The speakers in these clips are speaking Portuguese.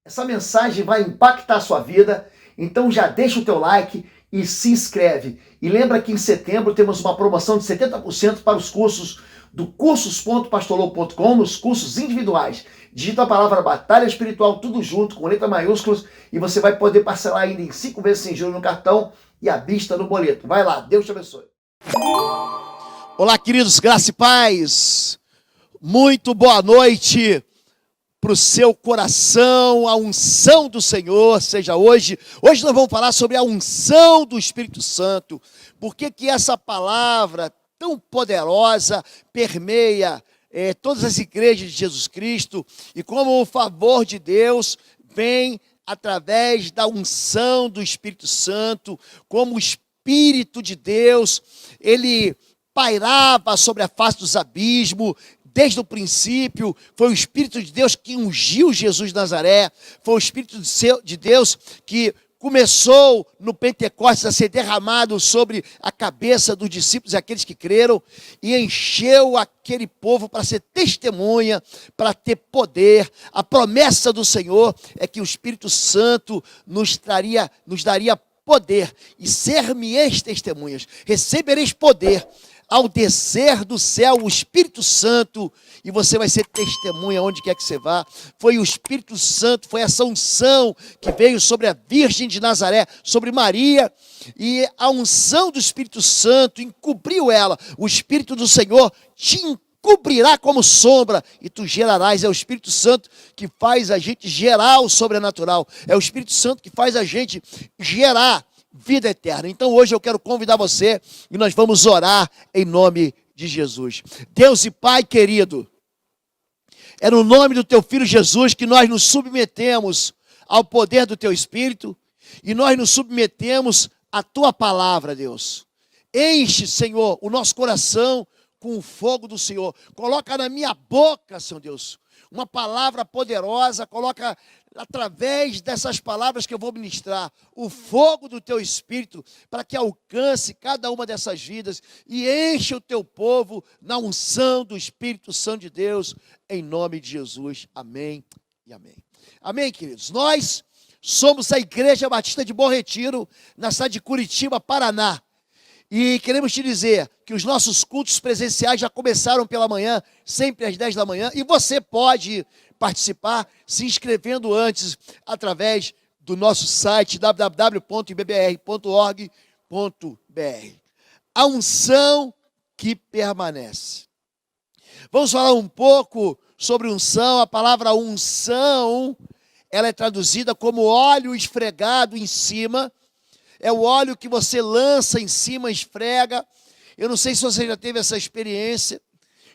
Essa mensagem vai impactar a sua vida, então já deixa o teu like e se inscreve. E lembra que em setembro temos uma promoção de 70% para os cursos do cursos.pastorlouco.com, nos cursos individuais. Digita a palavra Batalha Espiritual, tudo junto, com letra maiúsculas, e você vai poder parcelar ainda em 5 vezes sem juros no cartão e à vista no boleto. Vai lá, Deus te abençoe. Olá, queridos, graça e paz. Muito boa noite para o seu coração, a unção do Senhor seja hoje. Hoje nós vamos falar sobre a unção do Espírito Santo. Por que essa palavra tão poderosa permeia todas as igrejas de Jesus Cristo e como o favor de Deus vem através da unção do Espírito Santo, como o Espírito de Deus, ele pairava sobre a face dos abismos. Desde o princípio, foi o Espírito de Deus que ungiu Jesus de Nazaré, foi o Espírito de Deus que começou no Pentecostes a ser derramado sobre a cabeça dos discípulos e aqueles que creram, e encheu aquele povo para ser testemunha, para ter poder. A promessa do Senhor é que o Espírito Santo nos daria poder, e ser-me-eis testemunhas, recebereis poder ao descer do céu o Espírito Santo, e você vai ser testemunha onde quer que você vá. Foi o Espírito Santo, foi essa unção que veio sobre a Virgem de Nazaré, sobre Maria, e a unção do Espírito Santo encobriu ela. O Espírito do Senhor te encobrirá como sombra, e tu gerarás. É o Espírito Santo que faz a gente gerar o sobrenatural, é o Espírito Santo que faz a gente gerar vida eterna. Então hoje eu quero convidar você e nós vamos orar em nome de Jesus. Deus e Pai querido, é no nome do teu Filho Jesus que nós nos submetemos ao poder do teu Espírito e nós nos submetemos à tua palavra, Deus. Enche, Senhor, o nosso coração com o fogo do Senhor. Coloca na minha boca, Senhor Deus, uma palavra poderosa. Coloca através dessas palavras que eu vou ministrar o fogo do teu Espírito, para que alcance cada uma dessas vidas e enche o teu povo na unção do Espírito Santo de Deus, em nome de Jesus. Amém e amém. Amém, queridos. Nós somos a Igreja Batista de Bom Retiro, na cidade de Curitiba, Paraná. E queremos te dizer que os nossos cultos presenciais já começaram pela manhã, sempre às 10 da manhã, e você pode participar se inscrevendo antes através do nosso site www.ibbr.org.br. A unção que permanece. Vamos falar um pouco sobre unção. A palavra unção, ela é traduzida como óleo esfregado em cima. É o óleo que você lança em cima, esfrega. Eu não sei se você já teve essa experiência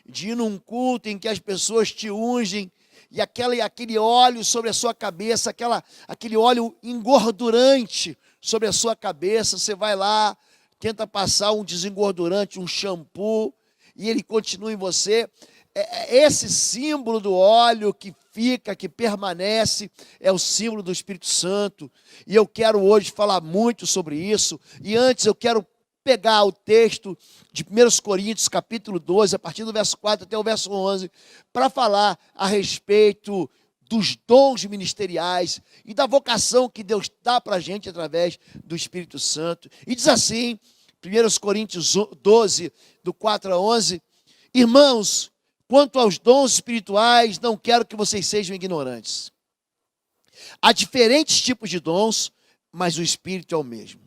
de ir num culto em que as pessoas te ungem e aquele óleo sobre a sua cabeça, aquele óleo engordurante sobre a sua cabeça. Você vai lá, tenta passar um desengordurante, um shampoo, e ele continua em você. Esse símbolo do óleo que fica, que permanece, é o símbolo do Espírito Santo. E eu quero hoje falar muito sobre isso. E antes eu quero pegar o texto de 1 Coríntios, capítulo 12, a partir do verso 4 até o verso 11, para falar a respeito dos dons ministeriais e da vocação que Deus dá para a gente através do Espírito Santo. E diz assim, 1 Coríntios 12, do 4 a 11, irmãos, quanto aos dons espirituais, não quero que vocês sejam ignorantes. Há diferentes tipos de dons, mas o Espírito é o mesmo.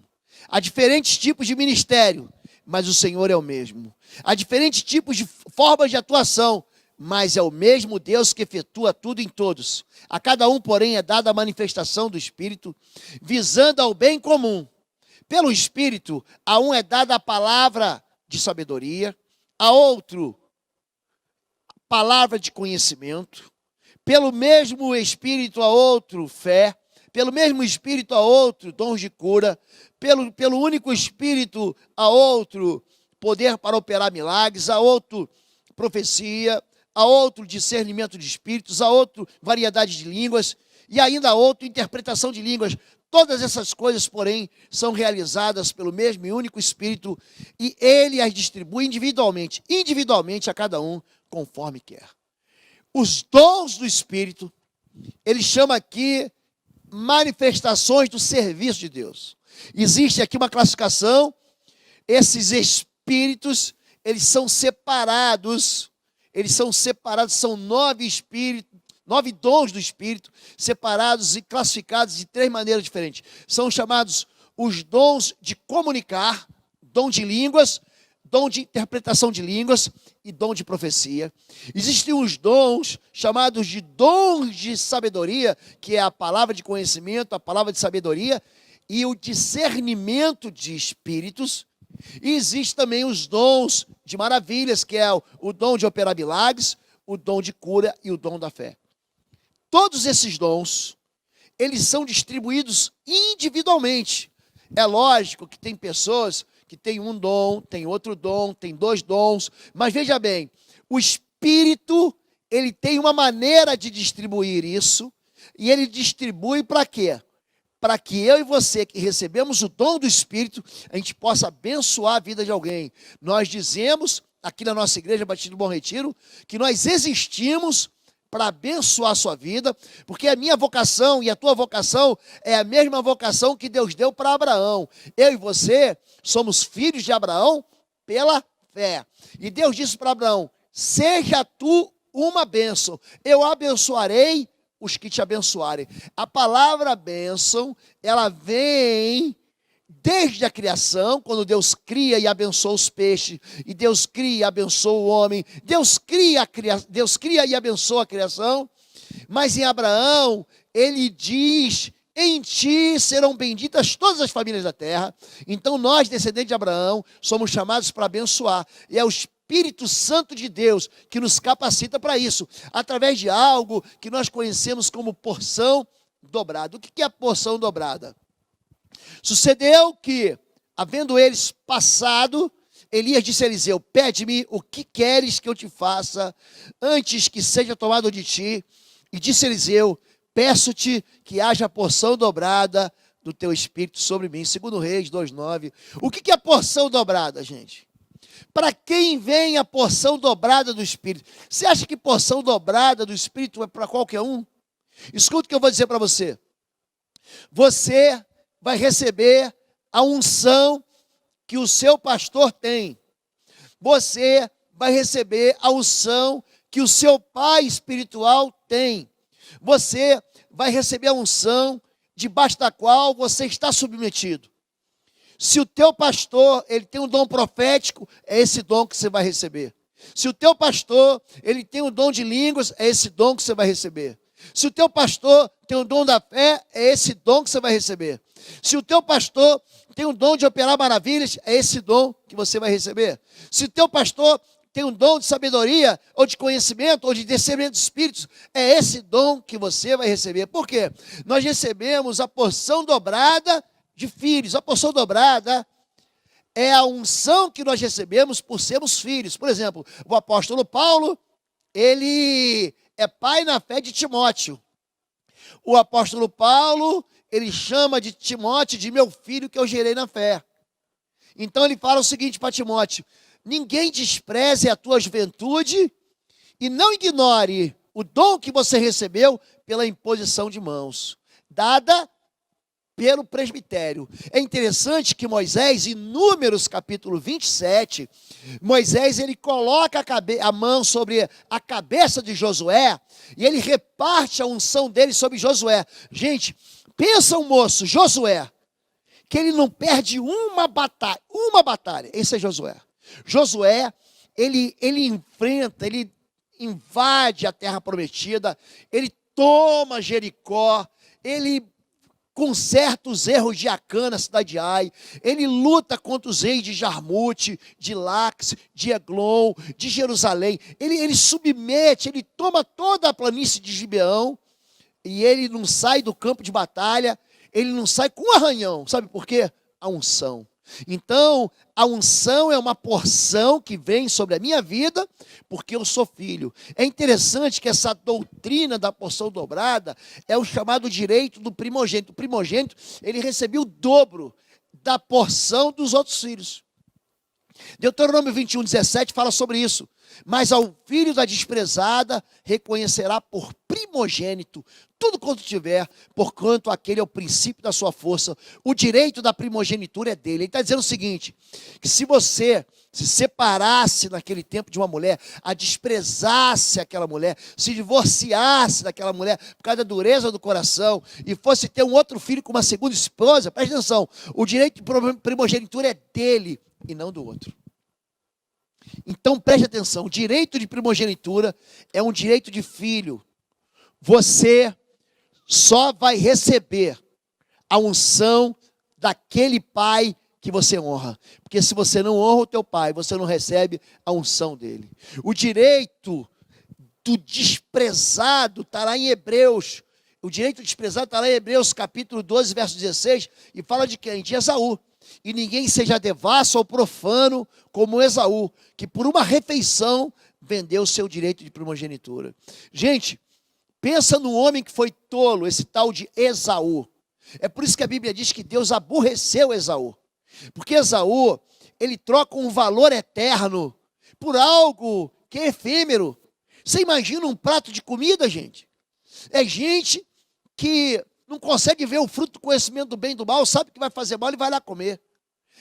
Há diferentes tipos de ministério, mas o Senhor é o mesmo. Há diferentes tipos de formas de atuação, mas é o mesmo Deus que efetua tudo em todos. A cada um, porém, é dada a manifestação do Espírito, visando ao bem comum. Pelo Espírito, a um é dada a palavra de sabedoria, a outro palavra de conhecimento, pelo mesmo Espírito a outro fé, pelo mesmo Espírito a outro dons de cura, pelo único Espírito a outro poder para operar milagres, a outro profecia, a outro discernimento de espíritos, a outro variedade de línguas e ainda a outro interpretação de línguas. Todas essas coisas, porém, são realizadas pelo mesmo e único Espírito, e Ele as distribui individualmente a cada um, conforme quer. Os dons do Espírito ele chama aqui manifestações do serviço de Deus. Existe aqui uma classificação, esses espíritos, eles são separados, são 9 espíritos, 9 dons do Espírito, separados e classificados de 3 maneiras diferentes. São chamados os dons de comunicar, dom de línguas, dom de interpretação de línguas e dom de profecia. Existem os dons chamados de dons de sabedoria, que é a palavra de conhecimento, a palavra de sabedoria e o discernimento de espíritos. E existem também os dons de maravilhas, que é o dom de operar milagres, o dom de cura e o dom da fé. Todos esses dons, eles são distribuídos individualmente. É lógico que tem pessoas que têm um dom, tem outro dom, tem 2 dons, mas veja bem, o Espírito, ele tem uma maneira de distribuir isso, e ele distribui para quê? Para que eu e você que recebemos o dom do Espírito, a gente possa abençoar a vida de alguém. Nós dizemos, aqui na nossa igreja Batista do Bom Retiro, que nós existimos para abençoar a sua vida, porque a minha vocação e a tua vocação é a mesma vocação que Deus deu para Abraão. Eu e você somos filhos de Abraão pela fé. E Deus disse para Abraão, seja tu uma bênção, eu abençoarei os que te abençoarem. A palavra bênção, ela vem desde a criação, quando Deus cria e abençoa os peixes, e Deus cria e abençoa o homem, Deus cria e abençoa a criação, mas em Abraão, ele diz, em ti serão benditas todas as famílias da terra. Então nós, descendentes de Abraão, somos chamados para abençoar, e é o Espírito Santo de Deus que nos capacita para isso, através de algo que nós conhecemos como porção dobrada. O que é a porção dobrada? Sucedeu que, havendo eles passado, Elias disse a Eliseu, pede-me o que queres que eu te faça, antes que seja tomado de ti. E disse Eliseu, peço-te que haja porção dobrada do teu Espírito sobre mim. 2 Reis 2,9. O que é a porção dobrada, gente? Para quem vem a porção dobrada do Espírito? Você acha que porção dobrada do Espírito é para qualquer um? Escuta o que eu vou dizer para você. Você vai receber a unção que o seu pastor tem. Você vai receber a unção que o seu pai espiritual tem. Você vai receber a unção debaixo da qual você está submetido. Se o teu pastor, ele tem um dom profético, é esse dom que você vai receber. Se o teu pastor, ele tem um dom de línguas, é esse dom que você vai receber. Se o teu pastor tem o dom da fé, é esse dom que você vai receber. Se o teu pastor tem o dom de operar maravilhas, é esse dom que você vai receber. Se o teu pastor tem um dom de sabedoria, ou de conhecimento, ou de discernimento de espíritos, é esse dom que você vai receber. Por quê? Nós recebemos a porção dobrada de filhos. A porção dobrada é a unção que nós recebemos por sermos filhos. Por exemplo, o apóstolo Paulo, ele é pai na fé de Timóteo. O apóstolo Paulo, ele chama de Timóteo de meu filho que eu gerei na fé. Então ele fala o seguinte para Timóteo, ninguém despreze a tua juventude e não ignore o dom que você recebeu pela imposição de mãos, dada pelo presbitério. É interessante que Moisés, em Números capítulo 27, Moisés ele coloca a mão sobre a cabeça de Josué e ele reparte a unção dele sobre Josué. Gente, pensa um moço, Josué, que ele não perde uma batalha. Esse é Josué. Josué, ele enfrenta, ele invade a terra prometida, ele toma Jericó, ele conserta os erros de Acã na cidade de Ai, ele luta contra os reis de Jarmute, de Lax, de Eglon, de Jerusalém, ele submete, ele toma toda a planície de Gibeão, e ele não sai do campo de batalha, ele não sai com um arranhão, sabe por quê? A unção. Então, a unção é uma porção que vem sobre a minha vida, porque eu sou filho. É interessante que essa doutrina da porção dobrada é o chamado direito do primogênito. O primogênito, ele recebeu o dobro da porção dos outros filhos. Deuteronômio 21:17 fala sobre isso. Mas ao filho da desprezada reconhecerá por primogênito, tudo quanto tiver, porquanto aquele é o princípio da sua força. O direito da primogenitura é dele. Ele está dizendo o seguinte, que se você se separasse naquele tempo de uma mulher, a desprezasse aquela mulher, se divorciasse daquela mulher por causa da dureza do coração e fosse ter um outro filho com uma segunda esposa, presta atenção, o direito de primogenitura é dele e não do outro. Então preste atenção, o direito de primogenitura é um direito de filho. Você só vai receber a unção daquele pai que você honra. Porque se você não honra o teu pai, você não recebe a unção dele. O direito do desprezado está lá em Hebreus. O direito do desprezado está lá em Hebreus, capítulo 12, verso 16, e fala de quem? De Esaú. E ninguém seja devasso ou profano como Esaú, que por uma refeição vendeu o seu direito de primogenitura. Gente, pensa no homem que foi tolo, esse tal de Esaú. É por isso que a Bíblia diz que Deus aborreceu Esaú. Porque Esaú, ele troca um valor eterno por algo que é efêmero. Você imagina um prato de comida, gente? É gente que não consegue ver o fruto do conhecimento do bem e do mal, sabe que vai fazer mal e vai lá comer.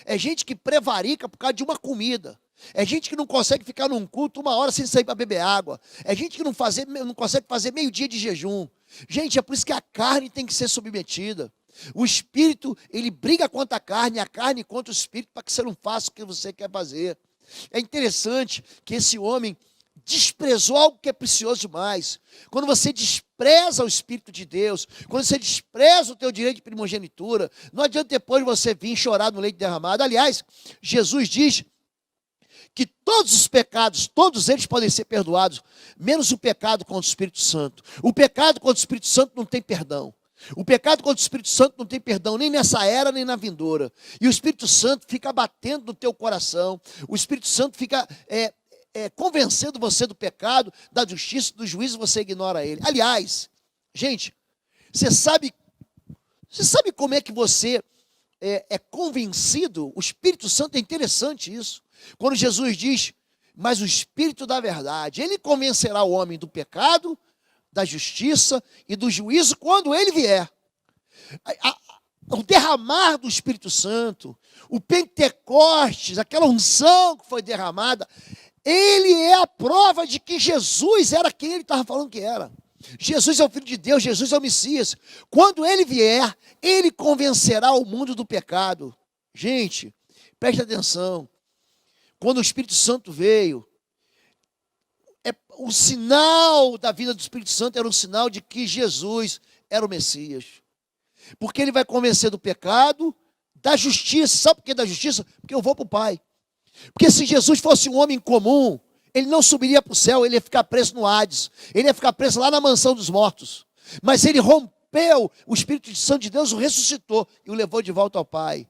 É gente que prevarica por causa de uma comida. É gente que não consegue ficar num culto 1 hora sem sair para beber água. É gente que não consegue fazer meio-dia de jejum. Gente, é por isso que a carne tem que ser submetida. O espírito, ele briga contra a carne contra o espírito, para que você não faça o que você quer fazer. É interessante que esse homem desprezou algo que é precioso demais. Quando você despreza o Espírito de Deus, quando você despreza o teu direito de primogenitura, não adianta depois você vir chorar no leite derramado. Aliás, Jesus diz que todos os pecados, todos eles podem ser perdoados, menos o pecado contra o Espírito Santo. O pecado contra o Espírito Santo não tem perdão. O pecado contra o Espírito Santo não tem perdão, nem nessa era, nem na vindoura. E o Espírito Santo fica batendo no teu coração. O Espírito Santo fica convencendo você do pecado, da justiça, do juízo, você ignora ele. Aliás, gente, você sabe como é que você é convencido? O Espírito Santo, é interessante isso. Quando Jesus diz, mas o Espírito da verdade, ele convencerá o homem do pecado, da justiça e do juízo quando ele vier. O derramar do Espírito Santo, o Pentecostes, aquela unção que foi derramada, ele é a prova de que Jesus era quem ele estava falando que era. Jesus é o Filho de Deus, Jesus é o Messias. Quando ele vier, ele convencerá o mundo do pecado. Gente, preste atenção. Quando o Espírito Santo veio, o sinal da vinda do Espírito Santo era um sinal de que Jesus era o Messias. Porque ele vai convencer do pecado, da justiça. Sabe por que da justiça? Porque eu vou para o Pai. Porque se Jesus fosse um homem comum, ele não subiria para o céu, ele ia ficar preso no Hades. Ele ia ficar preso lá na mansão dos mortos. Mas ele rompeu, o Espírito Santo de Deus o ressuscitou e o levou de volta ao Pai.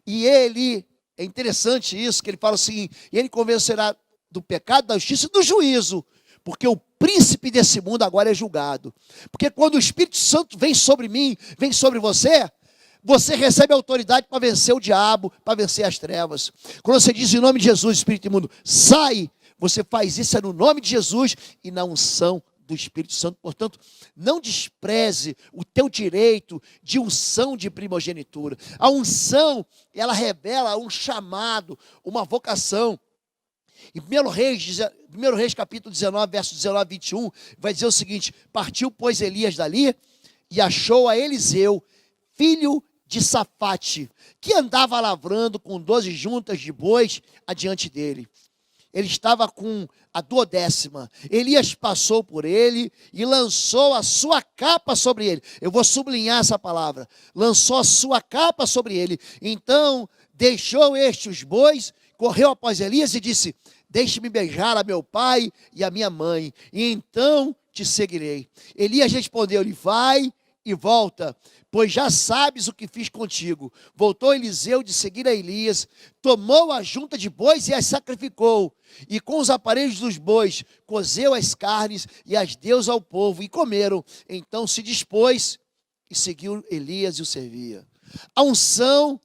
E ele, é interessante isso, que ele fala assim, e ele convencerá do pecado, da justiça e do juízo. Porque o príncipe desse mundo agora é julgado. Porque quando o Espírito Santo vem sobre mim, vem sobre você, você recebe autoridade para vencer o diabo, para vencer as trevas. Quando você diz em nome de Jesus, Espírito imundo, sai, você faz isso no nome de Jesus e na unção do Espírito Santo. Portanto, não despreze o teu direito de unção de primogenitura. A unção, ela revela um chamado, uma vocação. Em 1 Reis capítulo 19, verso 19 a 21, vai dizer o seguinte, partiu, pois, Elias dali e achou a Eliseu, filho de Safate, que andava lavrando com 12 juntas de bois adiante dele. Ele estava com a 12ª. Elias passou por ele e lançou a sua capa sobre ele. Eu vou sublinhar essa palavra. Lançou a sua capa sobre ele. Então, deixou os bois, correu após Elias e disse, deixe-me beijar a meu pai e a minha mãe, e então te seguirei. Elias respondeu-lhe, vai e volta, pois já sabes o que fiz contigo. Voltou Eliseu de seguir a Elias, tomou a junta de bois e as sacrificou, e com os aparelhos dos bois cozeu as carnes e as deu ao povo, e comeram. Então se dispôs e seguiu Elias e o servia. A unção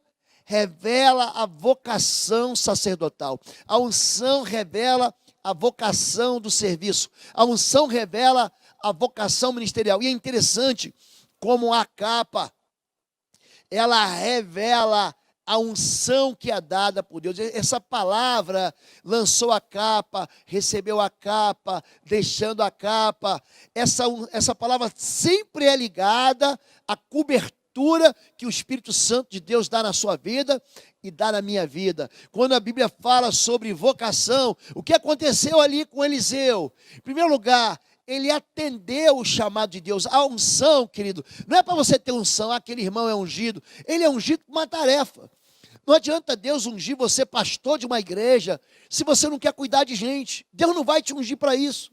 revela a vocação sacerdotal. A unção revela a vocação do serviço. A unção revela a vocação ministerial. E é interessante como a capa, ela revela a unção que é dada por Deus. Essa palavra, lançou a capa, recebeu a capa, deixando a capa. Essa palavra sempre é ligada à cobertura que o Espírito Santo de Deus dá na sua vida e dá na minha vida. Quando a Bíblia fala sobre vocação, o que aconteceu ali com Eliseu? Em primeiro lugar, ele atendeu o chamado de Deus. A unção, querido, não é para você ter unção, aquele irmão é ungido. Ele é ungido com uma tarefa. Não adianta Deus ungir você pastor de uma igreja se você não quer cuidar de gente. Deus não vai te ungir para isso.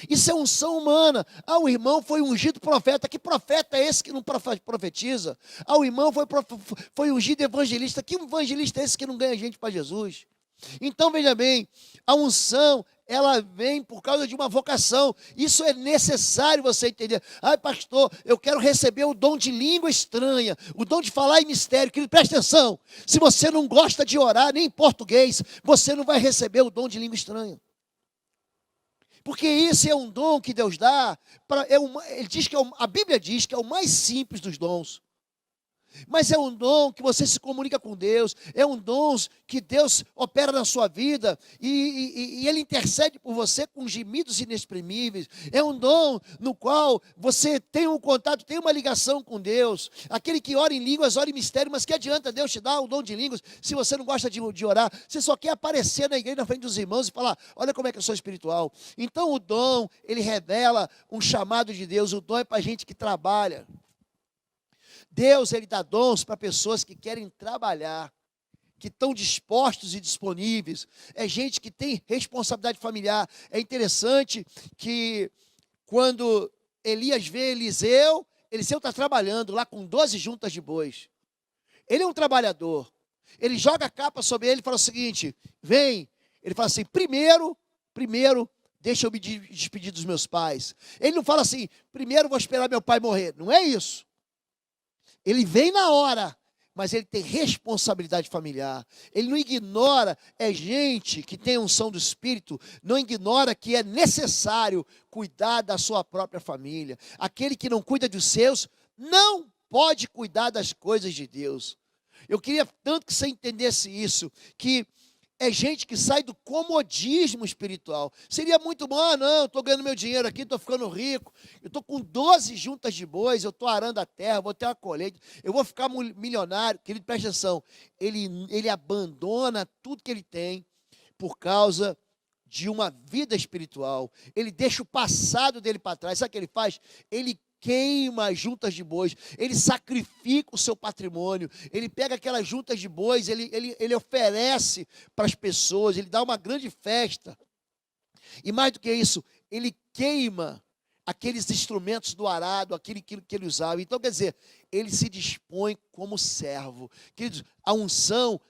Isso é unção humana. O irmão foi ungido profeta. Que profeta é esse que não profetiza? O irmão foi ungido evangelista. Que evangelista é esse que não ganha gente para Jesus? Então, veja bem, a unção, ela vem por causa de uma vocação. Isso é necessário você entender. Pastor, eu quero receber o dom de língua estranha, o dom de falar em mistério. Querido, presta atenção. Se você não gosta de orar, nem em português, você não vai receber o dom de língua estranha. Porque esse é um dom que Deus dá. Ele diz que a Bíblia diz que é o mais simples dos dons. Mas é um dom que você se comunica com Deus, é um dom que Deus opera na sua vida e Ele intercede por você com gemidos inexprimíveis. É um dom no qual você tem um contato, tem uma ligação com Deus. Aquele que ora em línguas, ora em mistério, mas que adianta Deus te dar o dom de línguas se você não gosta de orar? Você só quer aparecer na igreja, na frente dos irmãos e falar, olha como é que eu sou espiritual. Então o dom, ele revela um chamado de Deus. O dom é para gente que trabalha. Deus, ele dá dons para pessoas que querem trabalhar, que estão dispostos e disponíveis. É gente que tem responsabilidade familiar. É interessante que quando Elias vê Eliseu está trabalhando lá com 12 juntas de bois. Ele é um trabalhador. Ele joga a capa sobre ele e fala o seguinte, vem. Ele fala assim, primeiro, deixa eu me despedir dos meus pais. Ele não fala assim, primeiro vou esperar meu pai morrer. Não é isso. Ele vem na hora, mas ele tem responsabilidade familiar. Ele não ignora, gente que tem unção do Espírito, não ignora que é necessário cuidar da sua própria família. Aquele que não cuida dos seus, não pode cuidar das coisas de Deus. Eu queria tanto que você entendesse isso, que é gente que sai do comodismo espiritual. Seria muito bom, não, estou ganhando meu dinheiro aqui, estou ficando rico, eu estou com 12 juntas de bois, eu estou arando a terra, vou ter uma colheita, eu vou ficar milionário. Querido, presta atenção, ele abandona tudo que ele tem por causa de uma vida espiritual. Ele deixa o passado dele para trás. Sabe o que ele faz? Ele queima as juntas de bois, ele sacrifica o seu patrimônio, ele pega aquelas juntas de bois, ele oferece para as pessoas, ele dá uma grande festa. E mais do que isso, ele queima aqueles instrumentos do arado, aquele que ele usava. Então, quer dizer, ele se dispõe como servo. Queridos, a unção,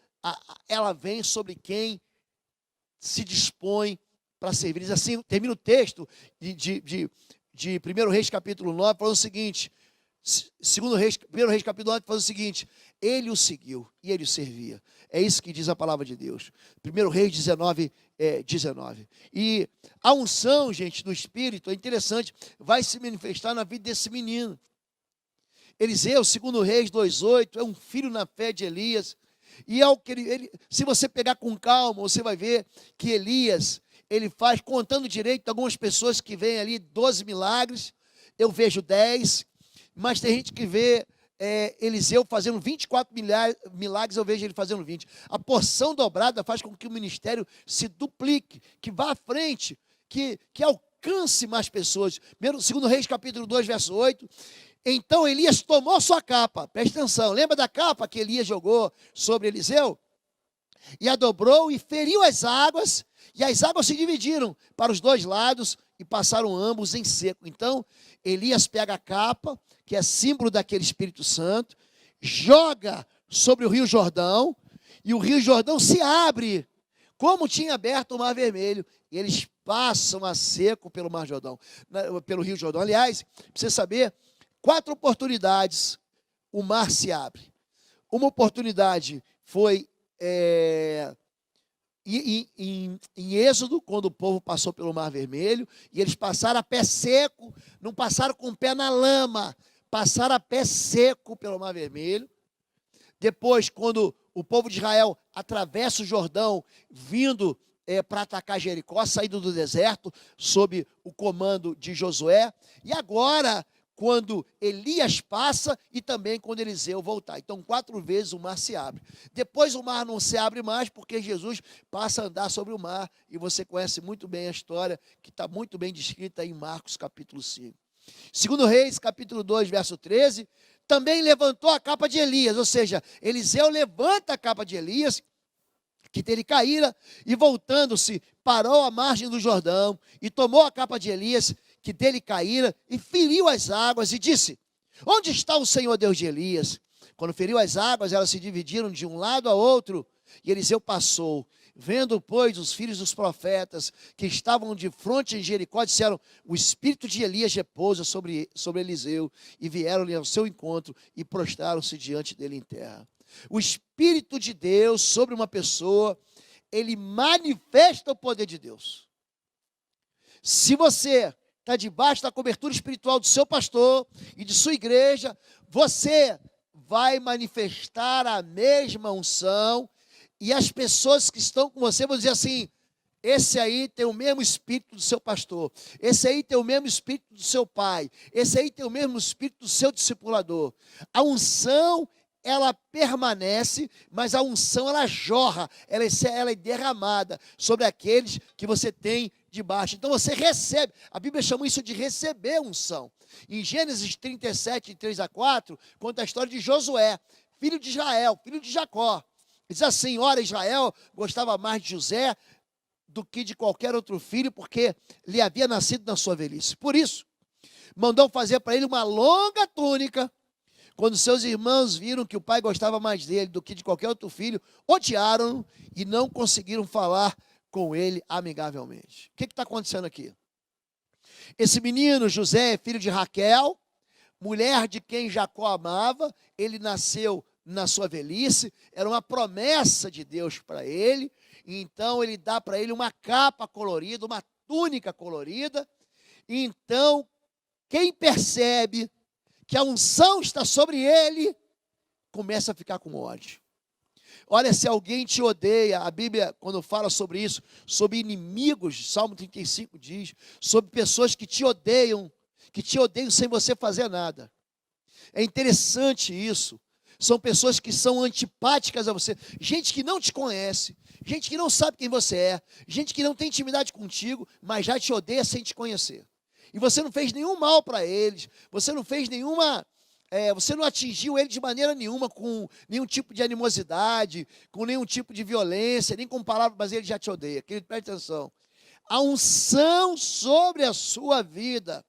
ela vem sobre quem se dispõe para servir. Diz assim, termina o texto de 1 Reis capítulo 9, falando o seguinte, 1 Reis capítulo 9, falando o seguinte, ele o seguiu e ele o servia. É isso que diz a palavra de Deus. 1 Reis 19. E a unção, gente, do Espírito, é interessante, vai se manifestar na vida desse menino. Eliseu, 2 Reis 2,8, é um filho na fé de Elias. E se você pegar com calma, você vai ver que Elias, ele faz, contando direito, algumas pessoas que veem ali 12 milagres, eu vejo 10, mas tem gente que vê Eliseu fazendo 24 milagres, eu vejo ele fazendo 20. A porção dobrada faz com que o ministério se duplique, que vá à frente, que alcance mais pessoas. 2 Reis capítulo 2, verso 8, então Elias tomou sua capa, presta atenção, lembra da capa que Elias jogou sobre Eliseu? E a dobrou e feriu as águas, e as águas se dividiram para os dois lados e passaram ambos em seco. Então, Elias pega a capa, que é símbolo daquele Espírito Santo, joga sobre o Rio Jordão, e o Rio Jordão se abre, como tinha aberto o Mar Vermelho, e eles passam a seco pelo pelo Rio Jordão. Aliás, para você saber, 4 oportunidades o mar se abre. Uma oportunidade foi em Êxodo, quando o povo passou pelo Mar Vermelho, e eles passaram a pé seco, não passaram com o pé na lama, passaram a pé seco pelo Mar Vermelho. Depois, quando o povo de Israel atravessa o Jordão, vindo para atacar Jericó, saindo do deserto, sob o comando de Josué. E agora, quando Elias passa e também quando Eliseu voltar. Então, 4 vezes o mar se abre. Depois o mar não se abre mais, porque Jesus passa a andar sobre o mar. E você conhece muito bem a história, que está muito bem descrita em Marcos capítulo 5. 2 Reis, capítulo 2, verso 13, também levantou a capa de Elias, ou seja, Eliseu levanta a capa de Elias, que dele caíra, e voltando-se, parou à margem do Jordão, e tomou a capa de Elias, que dele caíra, e feriu as águas, e disse: onde está o Senhor Deus de Elias? Quando feriu as águas, elas se dividiram de um lado a outro, e Eliseu passou. Vendo, pois, os filhos dos profetas que estavam de frente em Jericó, disseram: o espírito de Elias repousa sobre Eliseu, e vieram-lhe ao seu encontro e prostraram-se diante dele em terra. O Espírito de Deus sobre uma pessoa, ele manifesta o poder de Deus. Se você está debaixo da cobertura espiritual do seu pastor e de sua igreja, você vai manifestar a mesma unção, e as pessoas que estão com você vão dizer assim: esse aí tem o mesmo espírito do seu pastor, esse aí tem o mesmo espírito do seu pai, esse aí tem o mesmo espírito do seu discipulador. A unção, ela permanece, mas a unção, ela jorra, ela é derramada sobre aqueles que você tem debaixo. Então você recebe, a Bíblia chama isso de receber unção. Em Gênesis 37, 3 a 4, conta a história de Josué, filho de Israel, filho de Jacó. Diz assim: ora, Israel gostava mais de José do que de qualquer outro filho, porque lhe havia nascido na sua velhice. Por isso, mandou fazer para ele uma longa túnica. Quando seus irmãos viram que o pai gostava mais dele do que de qualquer outro filho, odiaram-no e não conseguiram falar com ele amigavelmente. O que está acontecendo aqui? Esse menino, José, é filho de Raquel, mulher de quem Jacó amava. Ele nasceu na sua velhice, era uma promessa de Deus para ele. Então ele dá para ele uma capa colorida, uma túnica colorida. Então, quem percebe que a unção está sobre ele, começa a ficar com ódio. Olha, se alguém te odeia, a Bíblia, quando fala sobre isso, sobre inimigos, Salmo 35 diz, sobre pessoas que te odeiam sem você fazer nada. É interessante isso. São pessoas que são antipáticas a você, gente que não te conhece, gente que não sabe quem você é, gente que não tem intimidade contigo, mas já te odeia sem te conhecer. E você não fez nenhum mal para eles, você não fez você não atingiu ele de maneira nenhuma, com nenhum tipo de animosidade, com nenhum tipo de violência, nem com palavras, mas ele já te odeia. Querido, preste atenção. A unção sobre a sua vida,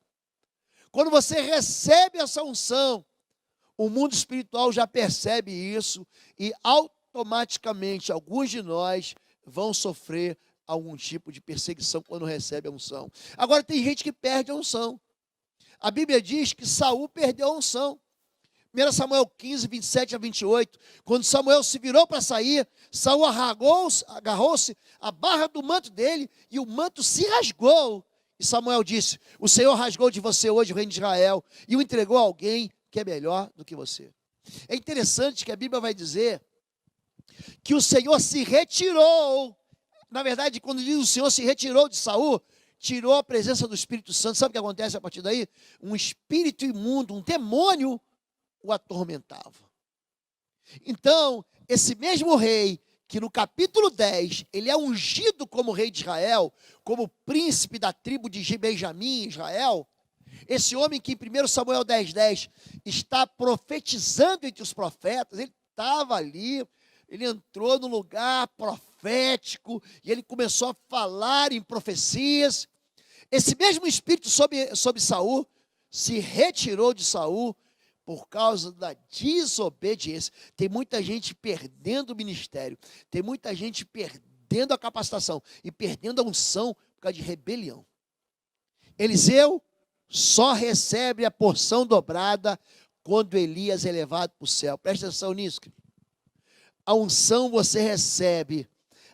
quando você recebe essa unção, o mundo espiritual já percebe isso e automaticamente alguns de nós vão sofrer algum tipo de perseguição quando recebe a unção. Agora tem gente que perde a unção. A Bíblia diz que Saul perdeu a unção. 1 Samuel 15, 27 a 28, quando Samuel se virou para sair, Saul agarrou-se à barra do manto dele e o manto se rasgou. E Samuel disse: o Senhor rasgou de você hoje o reino de Israel e o entregou a alguém que é melhor do que você. É interessante que a Bíblia vai dizer que o Senhor se retirou. Na verdade, quando diz o Senhor se retirou de Saul, tirou a presença do Espírito Santo. Sabe o que acontece a partir daí? Um espírito imundo, um demônio o atormentava. Então, esse mesmo rei, que no capítulo 10, ele é ungido como rei de Israel, como príncipe da tribo de Benjamim, Israel, esse homem que em 1 Samuel 10, está profetizando entre os profetas, ele estava ali, ele entrou no lugar profético, e ele começou a falar em profecias. Esse mesmo espírito sobre Saul, se retirou de Saul, por causa da desobediência. Tem muita gente perdendo o ministério, tem muita gente perdendo a capacitação e perdendo a unção por causa de rebelião. Eliseu só recebe a porção dobrada quando Elias é levado para o céu. Presta atenção nisso, querido. A unção você recebe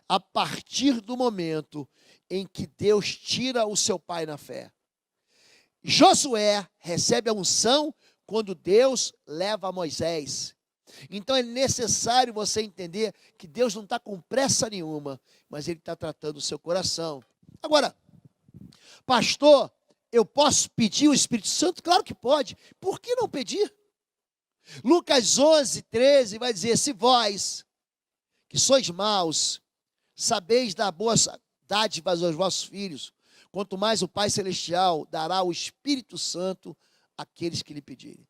a partir do momento em que Deus tira o seu pai na fé. Josué recebe a unção quando Deus leva Moisés. Então é necessário você entender que Deus não está com pressa nenhuma, mas Ele está tratando o seu coração. Agora, pastor, eu posso pedir o Espírito Santo? Claro que pode. Por que não pedir? Lucas 11, 13 vai dizer: se vós, que sois maus, sabeis dar boas dádivas aos vossos filhos, quanto mais o Pai Celestial dará o Espírito Santo àqueles que lhe pedirem.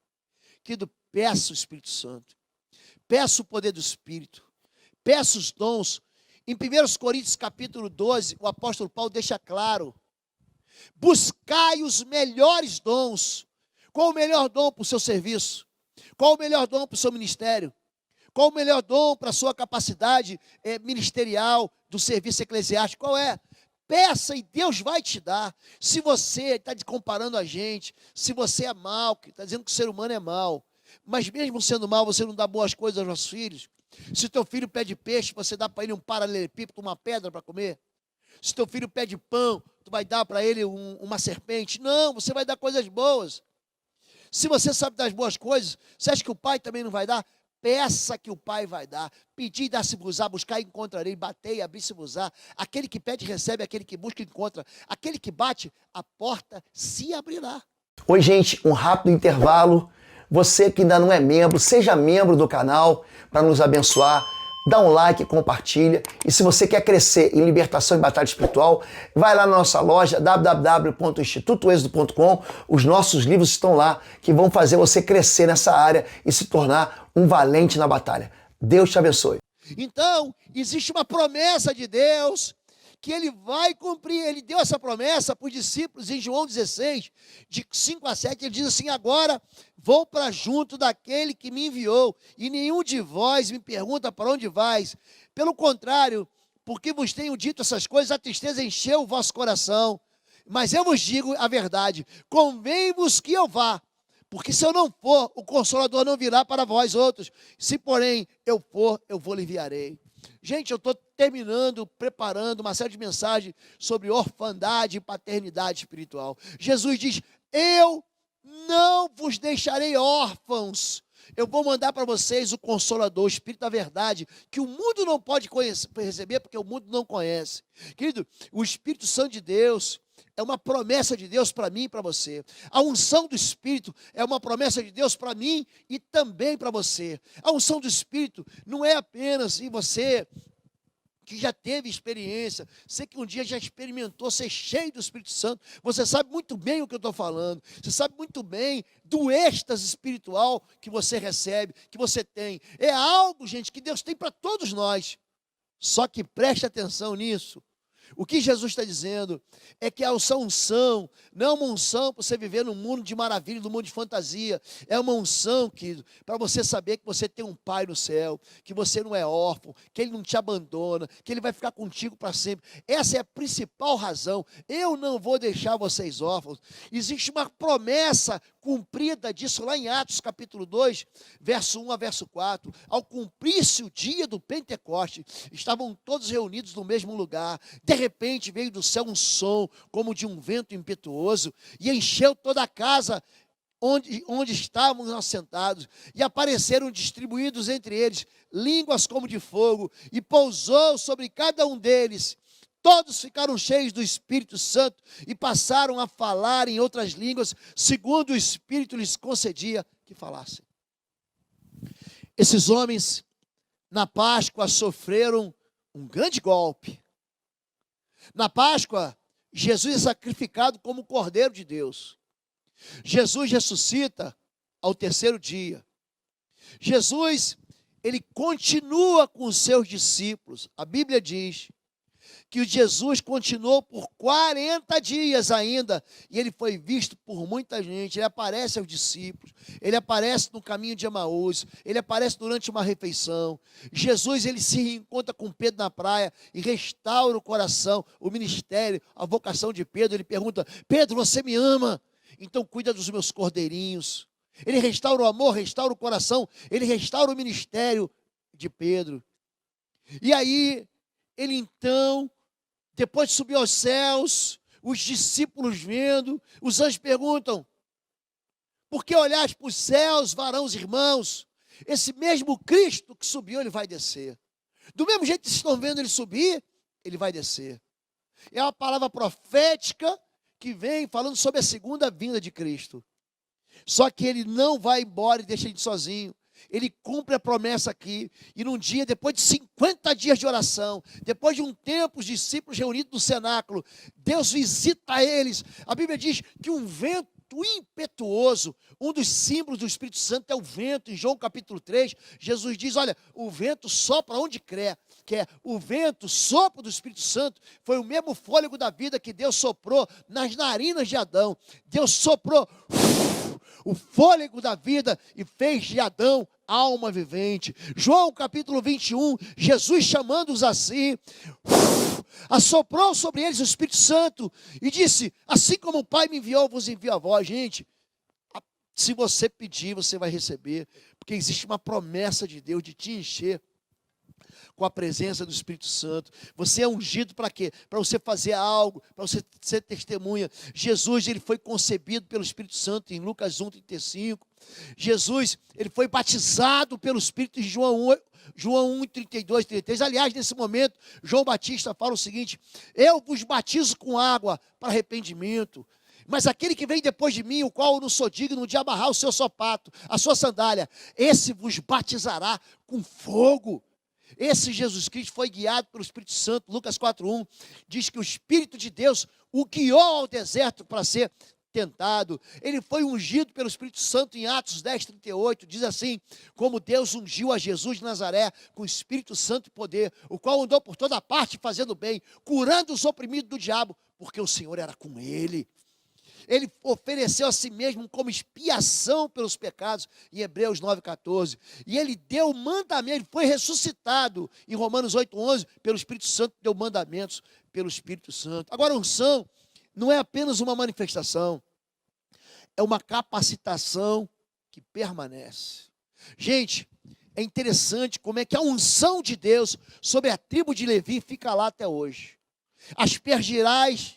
Querido, peça o Espírito Santo, peça o poder do Espírito, peça os dons. Em 1 Coríntios capítulo 12, o apóstolo Paulo deixa claro: buscai os melhores dons. Qual o melhor dom para o seu serviço? Qual o melhor dom para o seu ministério? Qual o melhor dom para a sua capacidade ministerial, do serviço eclesiástico? Qual é? Peça e Deus vai te dar. Se você está comparando a gente, se você é mau, que está dizendo que o ser humano é mau, mas mesmo sendo mau, você não dá boas coisas aos nossos filhos. Se teu filho pede peixe, você dá para ele um paralelepípedo, uma pedra para comer. Se teu filho pede pão, tu vai dar para ele uma serpente. Não, você vai dar coisas boas. Se você sabe das boas coisas, você acha que o pai também não vai dar? Peça que o Pai vai dar. Pedir, dar-se-vos-á, buscar, encontrarei, batei, abrir-se-vos-á. Aquele que pede, recebe, aquele que busca, encontra. Aquele que bate, a porta se abrirá. Oi, gente, um rápido intervalo. Você que ainda não é membro, seja membro do canal para nos abençoar. Dá um like, compartilha. E se você quer crescer em libertação e batalha espiritual, vai lá na nossa loja www.institutoexodo.com. Os nossos livros estão lá que vão fazer você crescer nessa área e se tornar um valente na batalha. Deus te abençoe. Então, existe uma promessa de Deus que Ele vai cumprir. Ele deu essa promessa para os discípulos em João 16, de 5 a 7. Ele diz assim: agora vou para junto daquele que me enviou, e nenhum de vós me pergunta para onde vais. Pelo contrário, porque vos tenho dito essas coisas, a tristeza encheu o vosso coração. Mas eu vos digo a verdade: convém-vos que eu vá, porque se eu não for, o Consolador não virá para vós outros. Se, porém, eu for, eu vou lhe enviarei. Gente, eu estou preparando uma série de mensagens sobre orfandade e paternidade espiritual. Jesus diz: eu não vos deixarei órfãos. Eu vou mandar para vocês o Consolador, o Espírito da verdade, que o mundo não pode receber, porque o mundo não conhece. Querido, o Espírito Santo de Deus é uma promessa de Deus para mim e para você. A unção do Espírito é uma promessa de Deus para mim e também para você. A unção do Espírito não é apenas em você que já teve experiência, você que um dia já experimentou ser cheio do Espírito Santo, você sabe muito bem o que eu estou falando, você sabe muito bem do êxtase espiritual que você recebe, que você tem. É algo, gente, que Deus tem para todos nós. Só que preste atenção nisso. O que Jesus está dizendo é que essa unção não é uma unção para você viver num mundo de maravilha, num mundo de fantasia. É uma unção, querido, para você saber que você tem um Pai no céu, que você não é órfão, que Ele não te abandona, que Ele vai ficar contigo para sempre. Essa é a principal razão. Eu não vou deixar vocês órfãos. Existe uma promessa cumprida disso lá em Atos capítulo 2, verso 1 a verso 4. Ao cumprir-se o dia do Pentecoste, estavam todos reunidos no mesmo lugar. De repente veio do céu um som como de um vento impetuoso e encheu toda a casa onde estávamos assentados, e apareceram distribuídos entre eles línguas como de fogo, e pousou sobre cada um deles. Todos ficaram cheios do Espírito Santo e passaram a falar em outras línguas, segundo o Espírito lhes concedia que falassem. Esses homens, na Páscoa, sofreram um grande golpe. Na Páscoa, Jesus é sacrificado como o Cordeiro de Deus. Jesus ressuscita ao terceiro dia. Jesus, ele continua com os seus discípulos. A Bíblia diz que Jesus continuou por 40 dias ainda, e ele foi visto por muita gente. Ele aparece aos discípulos, ele aparece no caminho de Emaús, ele aparece durante uma refeição. Jesus, ele se reencontra com Pedro na praia e restaura o coração, o ministério, a vocação de Pedro. Ele pergunta: Pedro, você me ama? Então cuida dos meus cordeirinhos. Ele restaura o amor, restaura o coração, ele restaura o ministério de Pedro. E aí ele então, depois de subir aos céus, os discípulos vendo, os anjos perguntam: por que olhais para os céus, varãos e irmãos? Esse mesmo Cristo que subiu, ele vai descer. Do mesmo jeito que vocês estão vendo ele subir, ele vai descer. É uma palavra profética que vem falando sobre a segunda vinda de Cristo. Só que ele não vai embora e deixa a gente sozinho. Ele cumpre a promessa aqui. E num dia, depois de 50 dias de oração, depois de um tempo, os discípulos reunidos no cenáculo, Deus visita eles. A Bíblia diz que um vento impetuoso, um dos símbolos do Espírito Santo é o vento. Em João capítulo 3, Jesus diz: olha, o vento sopra onde quer. O vento, sopro do Espírito Santo, foi o mesmo fôlego da vida que Deus soprou nas narinas de Adão. Deus soprou o fôlego da vida e fez de Adão alma vivente. João capítulo 21, Jesus chamando-os assim, assoprou sobre eles o Espírito Santo e disse: assim como o Pai me enviou, vos envio a vós. Gente, se você pedir, você vai receber, porque existe uma promessa de Deus de te encher com a presença do Espírito Santo. Você é ungido para quê? Para você fazer algo, para você ser testemunha. Jesus, ele foi concebido pelo Espírito Santo em Lucas 1:35. Jesus, ele foi batizado pelo Espírito em João 1:32, 33. Aliás, nesse momento, João Batista fala o seguinte: eu vos batizo com água para arrependimento, mas aquele que vem depois de mim, o qual eu não sou digno de amarrar o seu sapato, a sua sandália, esse vos batizará com fogo. Esse Jesus Cristo foi guiado pelo Espírito Santo. Lucas 4:1 diz que o Espírito de Deus o guiou ao deserto para ser tentado. Ele foi ungido pelo Espírito Santo em Atos 10:38. Diz assim: como Deus ungiu a Jesus de Nazaré com o Espírito Santo e poder, o qual andou por toda parte fazendo bem, curando os oprimidos do diabo, porque o Senhor era com ele. Ele ofereceu a si mesmo como expiação pelos pecados, em Hebreus 9:14. E ele deu mandamento, ele foi ressuscitado, em Romanos 8:11, pelo Espírito Santo, deu mandamentos pelo Espírito Santo. Agora, a unção não é apenas uma manifestação, é uma capacitação que permanece. Gente, é interessante como é que a unção de Deus sobre a tribo de Levi fica lá até hoje. Aspergirás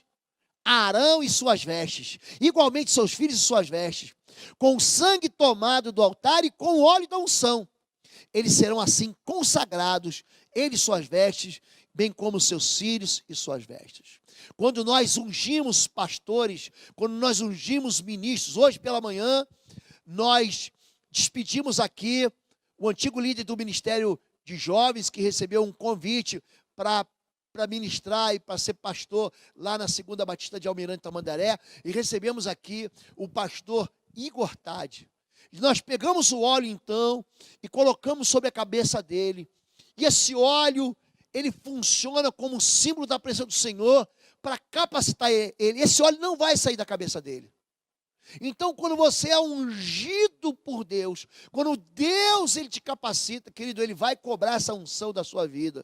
Arão e suas vestes, igualmente seus filhos e suas vestes, com o sangue tomado do altar e com o óleo da unção. Eles serão assim consagrados, eles e suas vestes, bem como seus filhos e suas vestes. Quando nós ungimos pastores, quando nós ungimos ministros, hoje pela manhã, nós despedimos aqui o antigo líder do Ministério de Jovens, que recebeu um convite para ministrar e para ser pastor lá na 2ª Batista de Almirante Tamandaré, e recebemos aqui o pastor Igor Tade. Nós pegamos o óleo então e colocamos sobre a cabeça dele, e esse óleo, ele funciona como um símbolo da presença do Senhor para capacitar ele. Esse óleo não vai sair da cabeça dele. Então, quando você é ungido por Deus, quando Deus ele te capacita, querido, ele vai cobrar essa unção da sua vida.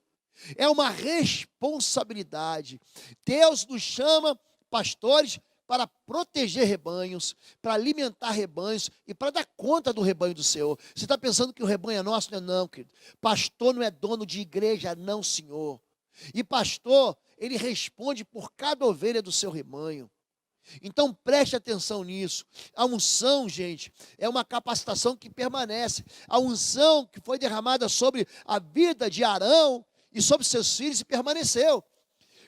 É uma responsabilidade. Deus nos chama, pastores, para proteger rebanhos, para alimentar rebanhos e para dar conta do rebanho do Senhor. Você está pensando que o rebanho é nosso? Não é não, querido. Pastor não é dono de igreja, não, senhor. E pastor, ele responde por cada ovelha do seu rebanho. Então preste atenção nisso. A unção, gente, é uma capacitação que permanece. A unção que foi derramada sobre a vida de Arão e sobre seus filhos e permaneceu.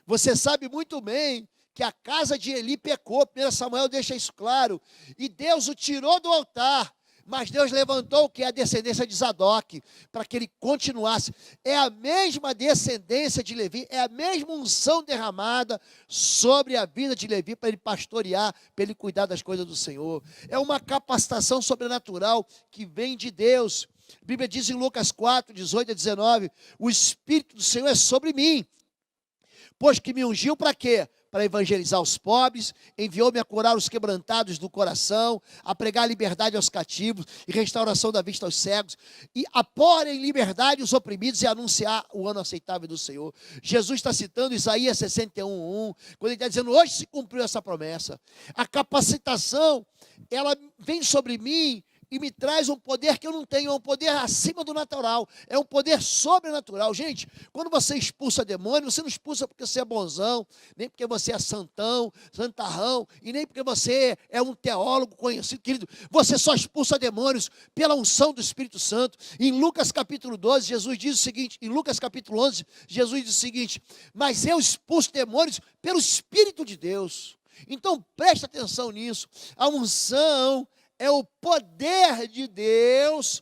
Você sabe muito bem que a casa de Eli pecou. 1 Samuel deixa isso claro. E Deus o tirou do altar. Mas Deus levantou o que? A descendência de Zadok, para que ele continuasse. É a mesma descendência de Levi, é a mesma unção derramada sobre a vida de Levi, para ele pastorear, para ele cuidar das coisas do Senhor. É uma capacitação sobrenatural que vem de Deus. A Bíblia diz em Lucas 4:18-19, o Espírito do Senhor é sobre mim, pois que me ungiu para quê? Para evangelizar os pobres, enviou-me a curar os quebrantados do coração, a pregar liberdade aos cativos e restauração da vista aos cegos, e a pôr em liberdade os oprimidos e anunciar o ano aceitável do Senhor. Jesus está citando Isaías 61:1, quando ele está dizendo, hoje se cumpriu essa promessa. A capacitação, ela vem sobre mim, e me traz um poder que eu não tenho, é um poder acima do natural, é um poder sobrenatural. Gente, quando você expulsa demônio, você não expulsa porque você é bonzão, nem porque você é santão, santarrão, e nem porque você é um teólogo conhecido, querido. Você só expulsa demônios pela unção do Espírito Santo. Em Lucas capítulo 12, Jesus diz o seguinte, em Lucas capítulo 11, Jesus diz o seguinte: mas eu expulso demônios pelo Espírito de Deus. Então preste atenção nisso. A unção é o poder de Deus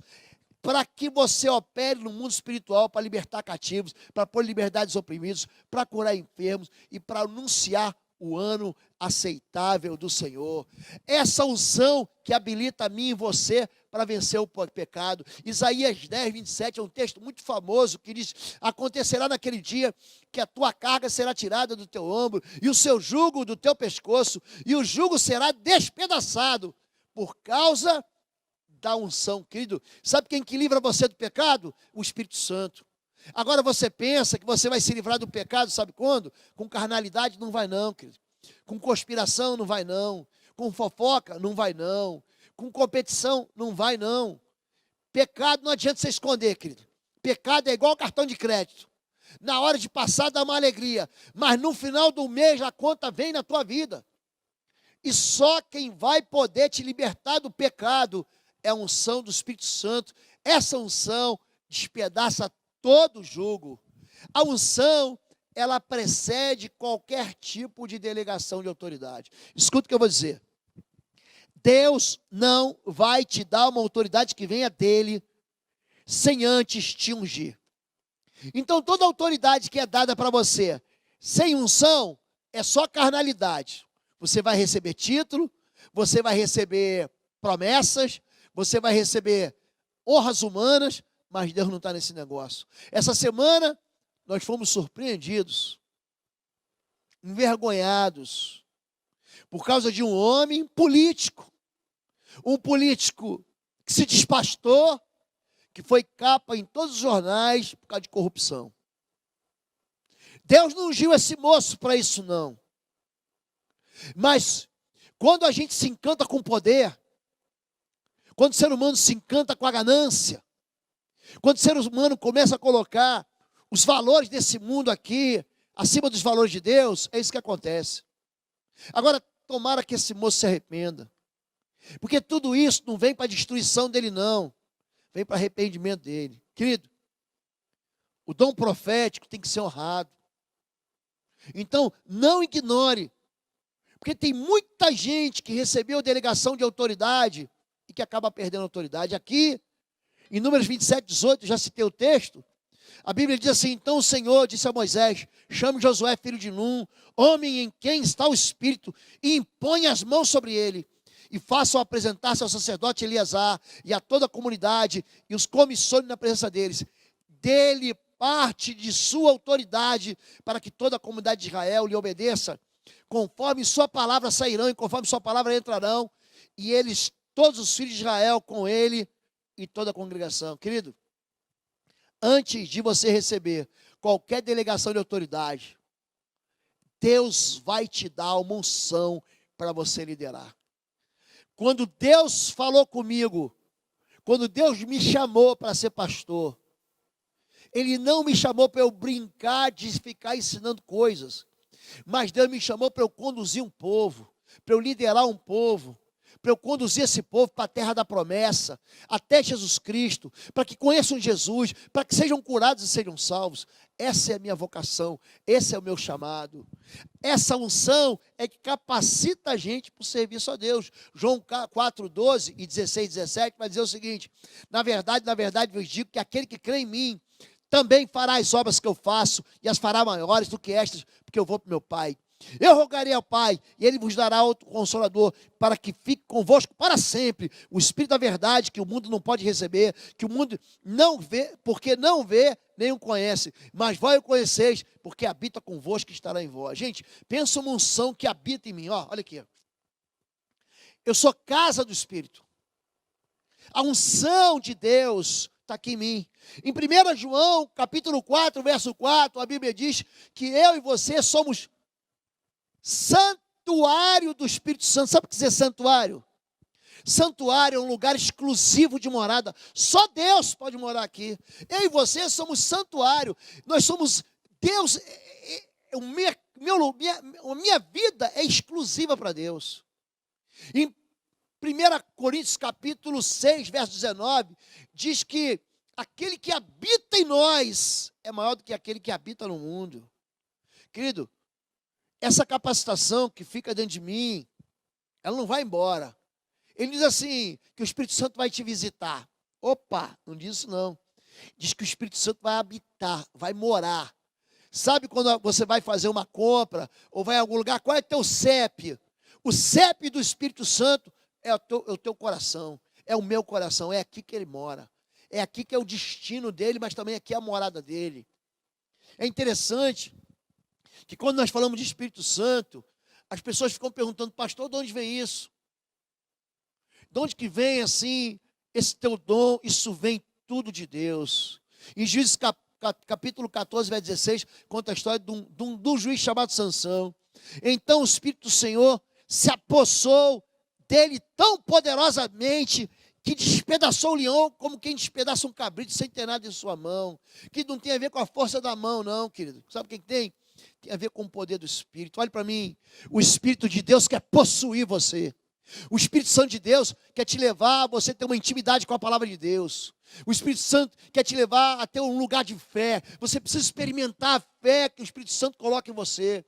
para que você opere no mundo espiritual, para libertar cativos, para pôr liberdades oprimidos, para curar enfermos e para anunciar o ano aceitável do Senhor. Essa unção que habilita a mim e você para vencer o pecado. Isaías 10, 27 é um texto muito famoso que diz: acontecerá naquele dia que a tua carga será tirada do teu ombro e o seu jugo do teu pescoço, e o jugo será despedaçado por causa da unção. Querido, sabe quem que livra você do pecado? O Espírito Santo. Agora você pensa que você vai se livrar do pecado, sabe quando? Com carnalidade? Não vai não, querido. Com conspiração? Não vai não. Com fofoca? Não vai não. Com competição? Não vai não. Pecado não adianta você esconder, querido. Pecado é igual cartão de crédito. Na hora de passar dá uma alegria, mas no final do mês a conta vem na tua vida. E só quem vai poder te libertar do pecado é a unção do Espírito Santo. Essa unção despedaça todo o jugo. A unção, ela precede qualquer tipo de delegação de autoridade. Escuta o que eu vou dizer. Deus não vai te dar uma autoridade que venha dele sem antes te ungir. Então toda autoridade que é dada para você sem unção é só carnalidade. Você vai receber título, você vai receber promessas, você vai receber honras humanas, mas Deus não está nesse negócio. Essa semana, nós fomos surpreendidos, envergonhados, por causa de um homem político. Um político que se despastou, que foi capa em todos os jornais por causa de corrupção. Deus não ungiu esse moço para isso, não. Mas, quando a gente se encanta com o poder, quando o ser humano se encanta com a ganância, quando o ser humano começa a colocar os valores desse mundo aqui acima dos valores de Deus, é isso que acontece. Agora, tomara que esse moço se arrependa. Porque tudo isso não vem para a destruição dele, não. Vem para arrependimento dele. Querido, o dom profético tem que ser honrado. Então, não ignore. Porque tem muita gente que recebeu delegação de autoridade e que acaba perdendo a autoridade. Aqui, em Números 27, 18, já citei o texto. A Bíblia diz assim: então o Senhor disse a Moisés: chame Josué, filho de Num, homem em quem está o Espírito, e impõe as mãos sobre ele, e façam apresentar-se ao sacerdote Eleazar e a toda a comunidade, e os comissione na presença deles. Dele parte de sua autoridade, para que toda a comunidade de Israel lhe obedeça. Conforme sua palavra sairão, e conforme sua palavra entrarão, e eles, todos os filhos de Israel, com ele e toda a congregação. Querido, antes de você receber qualquer delegação de autoridade, Deus vai te dar uma unção para você liderar. Quando Deus falou comigo, quando Deus me chamou para ser pastor, Ele não me chamou para eu brincar de ficar ensinando coisas, mas Deus me chamou para eu conduzir um povo, para eu liderar um povo, para eu conduzir esse povo para a terra da promessa, até Jesus Cristo, para que conheçam Jesus, para que sejam curados e sejam salvos. Essa é a minha vocação, esse é o meu chamado. Essa unção é que capacita a gente para o serviço a Deus. João 4, 12 e 16, 17 vai dizer o seguinte: na verdade, vos digo que aquele que crê em mim, também fará as obras que eu faço, e as fará maiores do que estas, porque eu vou para o meu Pai. Eu rogarei ao Pai, e Ele vos dará outro Consolador, para que fique convosco para sempre, o Espírito da verdade, que o mundo não pode receber, que o mundo não vê, porque não vê, nem o conhece, mas vós o conheceis, porque habita convosco e estará em vós. Gente, pensa uma unção que habita em mim, olha aqui. Eu sou casa do Espírito. A unção de Deus está aqui em mim. Em 1 João, capítulo 4, verso 4, a Bíblia diz que eu e você somos santuário do Espírito Santo. Sabe o que quer dizer santuário? Santuário é um lugar exclusivo de morada. Só Deus pode morar aqui. Eu e você somos santuário. Nós somos Deus. A minha vida é exclusiva para Deus. Em 1 Coríntios capítulo 6, verso 19, diz que aquele que habita em nós é maior do que aquele que habita no mundo. Querido, essa capacitação que fica dentro de mim, ela não vai embora. Ele diz assim, que o Espírito Santo vai te visitar. Opa, não diz isso não. Diz que o Espírito Santo vai habitar, vai morar. Sabe quando você vai fazer uma compra, ou vai em algum lugar, qual é o teu CEP? O CEP do Espírito Santo é o teu coração, é o meu coração, é aqui que ele mora. É aqui que é o destino dele, mas também aqui é a morada dele. É interessante que quando nós falamos de Espírito Santo, as pessoas ficam perguntando, pastor, de onde vem isso? De onde que vem assim, esse teu dom? Isso vem tudo de Deus. Em Juízes capítulo 14, verso 16, conta a história de um juiz chamado Sansão. Então o Espírito do Senhor se apossou dele tão poderosamente que despedaçou o leão como quem despedaça um cabrito sem ter nada em sua mão. Que não tem a ver com a força da mão, não, querido. Sabe o que tem? Tem a ver com o poder do Espírito. Olhe para mim, o Espírito de Deus quer possuir você. O Espírito Santo de Deus quer te levar a você ter uma intimidade com a palavra de Deus. O Espírito Santo quer te levar a ter um lugar de fé. Você precisa experimentar a fé que o Espírito Santo coloca em você.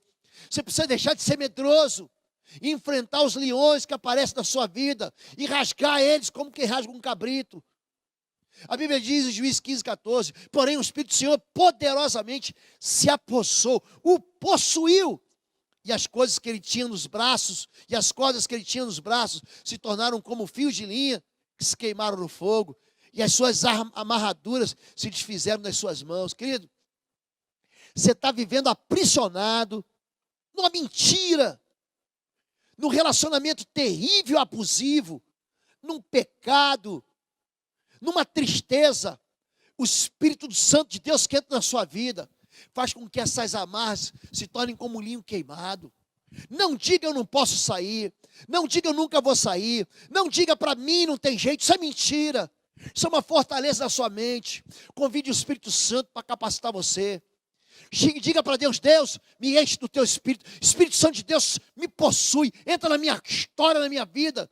Você precisa deixar de ser medroso e enfrentar os leões que aparecem na sua vida e rasgar eles como quem rasga um cabrito. A Bíblia diz em Juízes 15, 14, porém o Espírito do Senhor poderosamente se apossou, o possuiu. E as coisas que ele tinha nos braços, e as cordas que ele tinha nos braços, se tornaram como fios de linha que se queimaram no fogo. E as suas amarraduras se desfizeram nas suas mãos. Querido, você está vivendo aprisionado numa mentira, num relacionamento terrível, abusivo, num pecado, numa tristeza. O Espírito Santo de Deus que entra na sua vida faz com que essas amarras se tornem como um linho queimado. Não diga eu não posso sair, não diga eu nunca vou sair, não diga para mim não tem jeito, isso é mentira. Isso é uma fortaleza da sua mente. Convide o Espírito Santo para capacitar você. Diga para Deus, Deus, me enche do teu Espírito. Espírito Santo de Deus me possui, entra na minha história, na minha vida.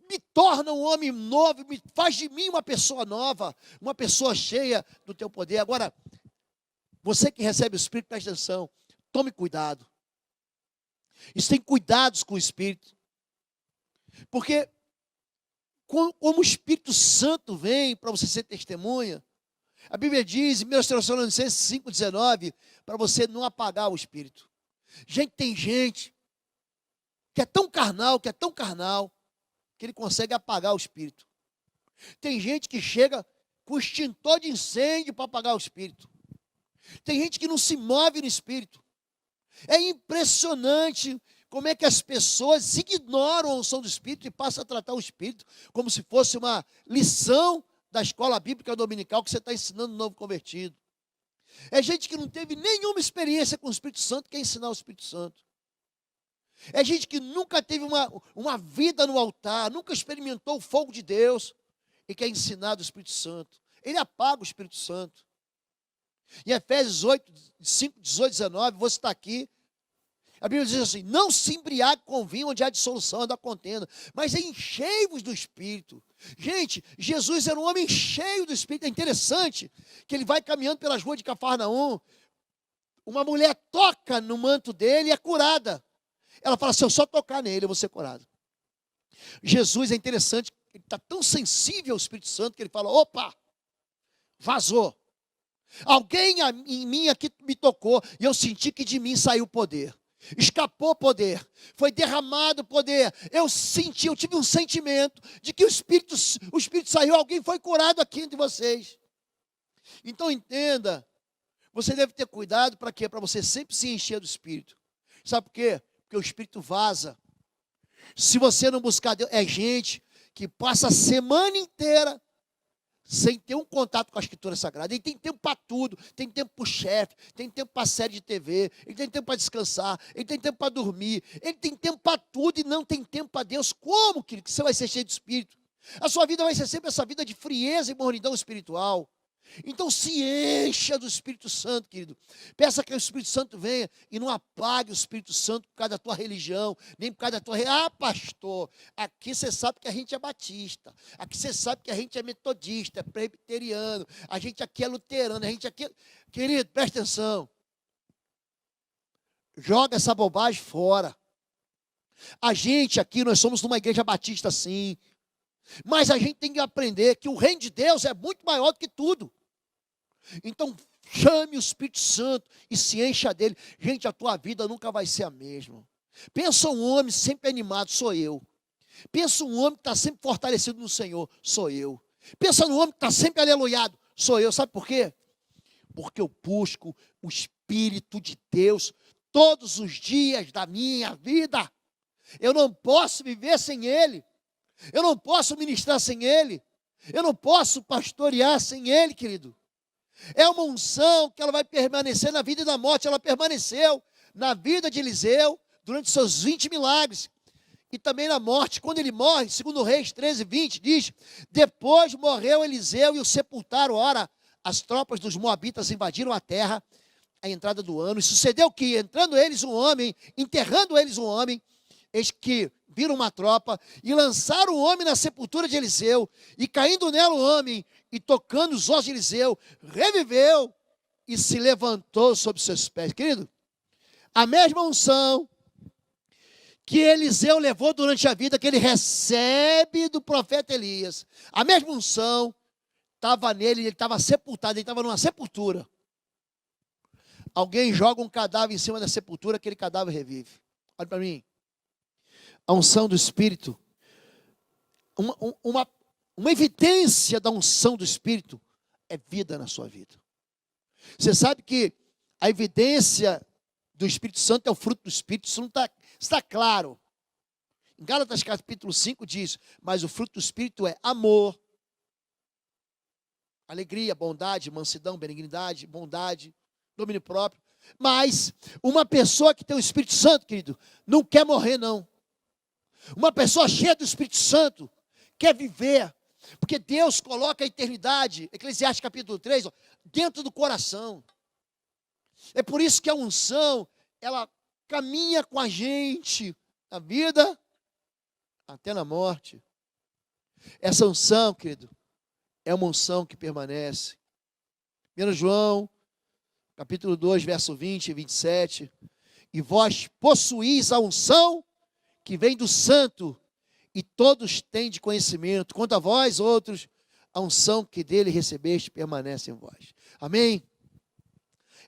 Me torna um homem novo, me faz de mim uma pessoa nova, uma pessoa cheia do teu poder. Agora, você que recebe o Espírito, preste atenção, tome cuidado. Isso tem cuidados com o Espírito. Porque como o Espírito Santo vem para você ser testemunha, a Bíblia diz em 1 Tessalonicenses 5,19, para você não apagar o Espírito. Tem gente que é tão carnal, que ele consegue apagar o Espírito. Tem gente que chega com extintor de incêndio para apagar o Espírito. Tem gente que não se move no Espírito. É impressionante como é que as pessoas ignoram a unção do Espírito e passam a tratar o Espírito como se fosse uma lição da escola bíblica dominical que você está ensinando um novo convertido. É gente que não teve nenhuma experiência com o Espírito Santo, quer ensinar o Espírito Santo. É gente que nunca teve uma vida no altar, nunca experimentou o fogo de Deus e quer ensinar do Espírito Santo. Ele apaga o Espírito Santo. Em Efésios 8, 5, 18, 19, você está aqui. A Bíblia diz assim, não se embriague com vinho onde há dissolução da contenda, mas enchei-vos do Espírito. Gente, Jesus era um homem cheio do Espírito. É interessante que ele vai caminhando pelas ruas de Cafarnaum. Uma mulher toca no manto dele e é curada. Ela fala, se eu só tocar nele, eu vou ser curado. Jesus é interessante, ele está tão sensível ao Espírito Santo que ele fala, opa, vazou. Alguém em mim aqui me tocou e eu senti que de mim saiu poder. Escapou poder, foi derramado poder. Eu tive um sentimento de que o Espírito saiu, alguém foi curado aqui entre vocês. Então entenda, você deve ter cuidado para quê? Para você sempre se encher do Espírito. Sabe por quê? Porque o Espírito vaza. Se você não buscar Deus, é gente que passa a semana inteira sem ter um contato com a Escritura Sagrada. Ele tem tempo para tudo, tem tempo para o chefe, tem tempo para a série de TV, ele tem tempo para descansar, ele tem tempo para dormir, ele tem tempo para tudo e não tem tempo para Deus. Como, querido, que você vai ser cheio de Espírito? A sua vida vai ser sempre essa vida de frieza e mornidão espiritual. Então se encha do Espírito Santo, querido. Peça que o Espírito Santo venha e não apague o Espírito Santo por causa da tua religião, nem por causa da tua... Ah, pastor, aqui você sabe que a gente é batista, aqui você sabe que a gente é metodista, é presbiteriano, a gente aqui é luterano, a gente aqui... Querido, presta atenção. Joga essa bobagem fora. A gente aqui, nós somos numa igreja batista sim, mas a gente tem que aprender que o reino de Deus é muito maior do que tudo. Então, chame o Espírito Santo e se encha dele. Gente, a tua vida nunca vai ser a mesma. Pensa um homem sempre animado, sou eu. Pensa um homem que está sempre fortalecido no Senhor, sou eu. Pensa num homem que está sempre aleluiado, sou eu. Sabe por quê? Porque eu busco o Espírito de Deus todos os dias da minha vida. Eu não posso viver sem Ele. Eu não posso ministrar sem Ele. Eu não posso pastorear sem Ele, querido. É uma unção que ela vai permanecer na vida e na morte. Ela permaneceu na vida de Eliseu durante seus 20 milagres. E também na morte. Quando ele morre, segundo Reis 13, 20, diz: depois morreu Eliseu e o sepultaram. Ora, as tropas dos moabitas invadiram a terra à entrada do ano. E sucedeu que, entrando eles um homem, enterrando eles um homem, eis que viram uma tropa e lançaram o homem na sepultura de Eliseu, e caindo nela o homem, e tocando os ossos de Eliseu, reviveu e se levantou sobre seus pés. Querido, a mesma unção que Eliseu levou durante a vida, que ele recebe do profeta Elias, a mesma unção estava nele, ele estava sepultado, ele estava numa sepultura. Alguém joga um cadáver em cima da sepultura, aquele cadáver revive. Olha para mim. A unção do Espírito, uma evidência da unção do Espírito é vida na sua vida. Você sabe que a evidência do Espírito Santo é o fruto do Espírito, isso não está claro. Em Gálatas capítulo 5 diz: mas o fruto do Espírito é amor, alegria, bondade, mansidão, benignidade, bondade, domínio próprio. Mas uma pessoa que tem o Espírito Santo, querido, não quer morrer não. Uma pessoa cheia do Espírito Santo quer viver, porque Deus coloca a eternidade, Eclesiastes capítulo 3, dentro do coração. É por isso que a unção, ela caminha com a gente na vida até na morte. Essa unção, querido, é uma unção que permanece. 1 João, capítulo 2, verso 20 e 27. E vós possuís a unção que vem do santo, e todos têm de conhecimento. Quanto a vós, outros, a unção que dele recebeste permanece em vós. Amém?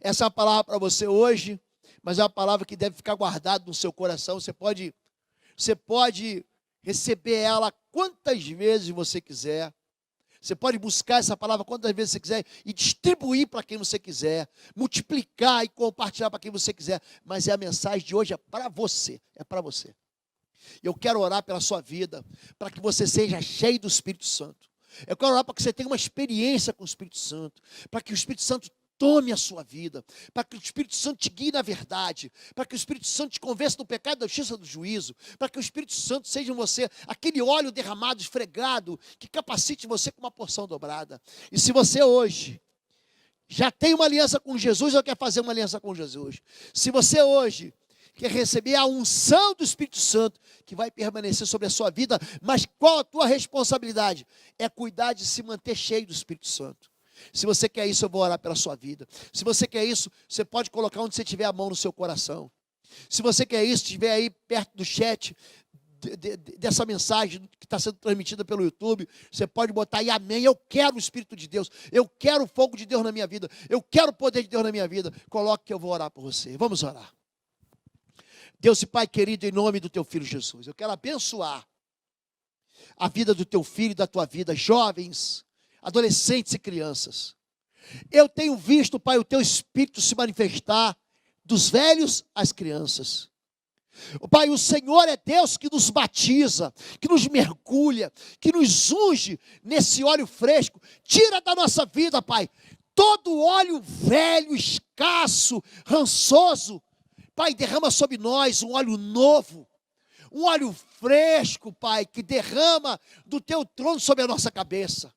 Essa é a palavra para você hoje, mas é uma palavra que deve ficar guardada no seu coração. Você pode receber ela quantas vezes você quiser. Você pode buscar essa palavra quantas vezes você quiser e distribuir para quem você quiser, multiplicar e compartilhar para quem você quiser. Mas a mensagem de hoje é para você, é para você. Eu quero orar pela sua vida, para que você seja cheio do Espírito Santo. Eu quero orar para que você tenha uma experiência com o Espírito Santo, para que o Espírito Santo tome a sua vida, para que o Espírito Santo te guie na verdade, para que o Espírito Santo te convença do pecado, da justiça, do juízo, para que o Espírito Santo seja em você aquele óleo derramado, esfregado, que capacite você com uma porção dobrada. E se você hoje já tem uma aliança com Jesus ou quer fazer uma aliança com Jesus, se você hoje quer receber a unção do Espírito Santo, que vai permanecer sobre a sua vida, mas qual a tua responsabilidade? É cuidar de se manter cheio do Espírito Santo. Se você quer isso, eu vou orar pela sua vida. Se você quer isso, você pode colocar onde você tiver a mão no seu coração. Se você quer isso, estiver aí perto do chat dessa mensagem que está sendo transmitida pelo YouTube, você pode botar aí amém. Eu quero o Espírito de Deus, eu quero o fogo de Deus na minha vida, eu quero o poder de Deus na minha vida. Coloque que eu vou orar por você. Vamos orar. Deus e Pai querido, em nome do Teu Filho Jesus, eu quero abençoar a vida do Teu filho e da Tua vida, jovens, adolescentes e crianças. Eu tenho visto, Pai, o Teu Espírito se manifestar dos velhos às crianças. Pai, o Senhor é Deus que nos batiza, que nos mergulha, que nos unge nesse óleo fresco. Tira da nossa vida, Pai, todo óleo velho, escasso, rançoso. Pai, derrama sobre nós um óleo novo, um óleo fresco, Pai, que derrama do teu trono sobre a nossa cabeça.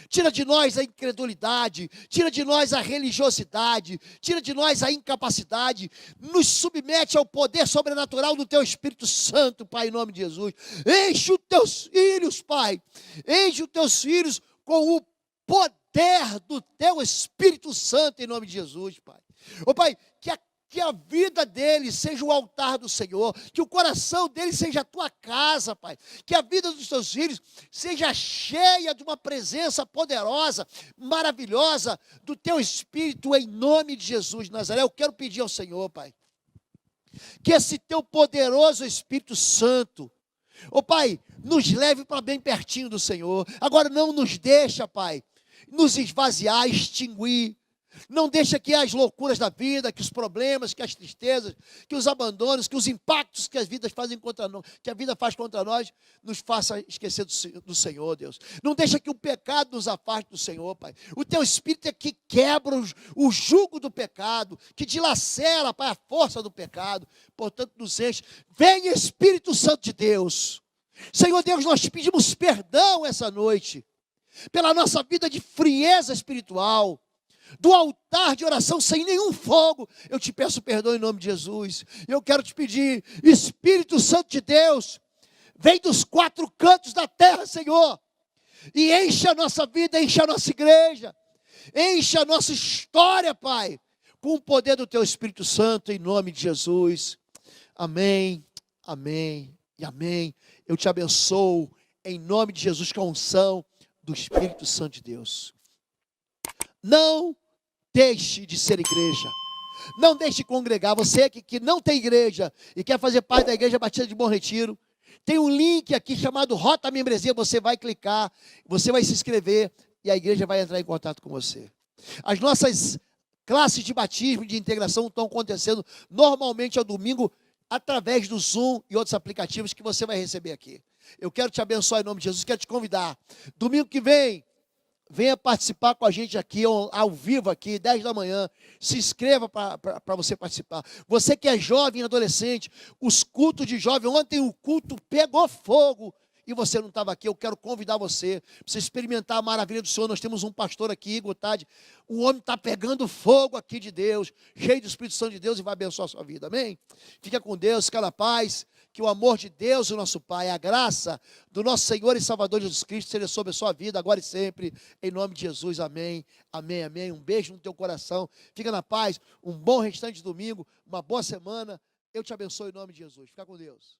Tira de nós a incredulidade, tira de nós a religiosidade, tira de nós a incapacidade, nos submete ao poder sobrenatural do teu Espírito Santo, Pai, em nome de Jesus. Enche os teus filhos, Pai, enche os teus filhos com o poder do teu Espírito Santo, em nome de Jesus, Pai. Ô Pai, que a vida dele seja o altar do Senhor, que o coração dele seja a tua casa, Pai, que a vida dos teus filhos seja cheia de uma presença poderosa, maravilhosa do teu Espírito, em nome de Jesus de Nazaré. Eu quero pedir ao Senhor, Pai, que esse teu poderoso Espírito Santo, ô Pai, nos leve para bem pertinho do Senhor. Agora não nos deixa, Pai, nos esvaziar, extinguir. Não deixa que as loucuras da vida, que os problemas, que as tristezas, que os abandonos, que os impactos que as vidas fazem contra nós, que a vida faz contra nós, nos faça esquecer do Senhor, Deus. Não deixa que o pecado nos afaste do Senhor, Pai. O teu Espírito é que quebra o jugo do pecado, que dilacera, Pai, a força do pecado. Portanto, nos enche. Vem, Espírito Santo de Deus. Senhor Deus, nós te pedimos perdão essa noite, pela nossa vida de frieza espiritual, do altar de oração sem nenhum fogo. Eu te peço perdão em nome de Jesus. Eu quero te pedir, Espírito Santo de Deus, vem dos quatro cantos da terra, Senhor, e enche a nossa vida, enche a nossa igreja, enche a nossa história, Pai, com o poder do teu Espírito Santo, em nome de Jesus. Amém, amém e amém. Eu te abençoo em nome de Jesus com a unção do Espírito Santo de Deus. Não deixe de ser igreja. Não deixe de congregar. Você que não tem igreja e quer fazer parte da Igreja Batista de Bom Retiro, tem um link aqui chamado Rota Membresia. Você vai clicar, você vai se inscrever e a igreja vai entrar em contato com você. As nossas classes de batismo, de integração estão acontecendo normalmente ao domingo através do Zoom e outros aplicativos que você vai receber aqui. Eu quero te abençoar em nome de Jesus, quero te convidar. Domingo que vem, venha participar com a gente aqui, ao vivo aqui, 10 da manhã. Se inscreva para você participar. Você que é jovem, adolescente, os cultos de jovem, ontem o culto pegou fogo e você não estava aqui. Eu quero convidar você para você experimentar a maravilha do Senhor. Nós temos um pastor aqui, Igor Tade. O homem está pegando fogo aqui de Deus, cheio do Espírito Santo de Deus, e vai abençoar a sua vida, amém? Fica com Deus, fica na paz. Que o amor de Deus, o nosso Pai, a graça do nosso Senhor e Salvador Jesus Cristo seja sobre a sua vida, agora e sempre, em nome de Jesus, amém, amém, amém. Um beijo no teu coração, fica na paz, um bom restante de domingo, uma boa semana, eu te abençoo em nome de Jesus, fica com Deus.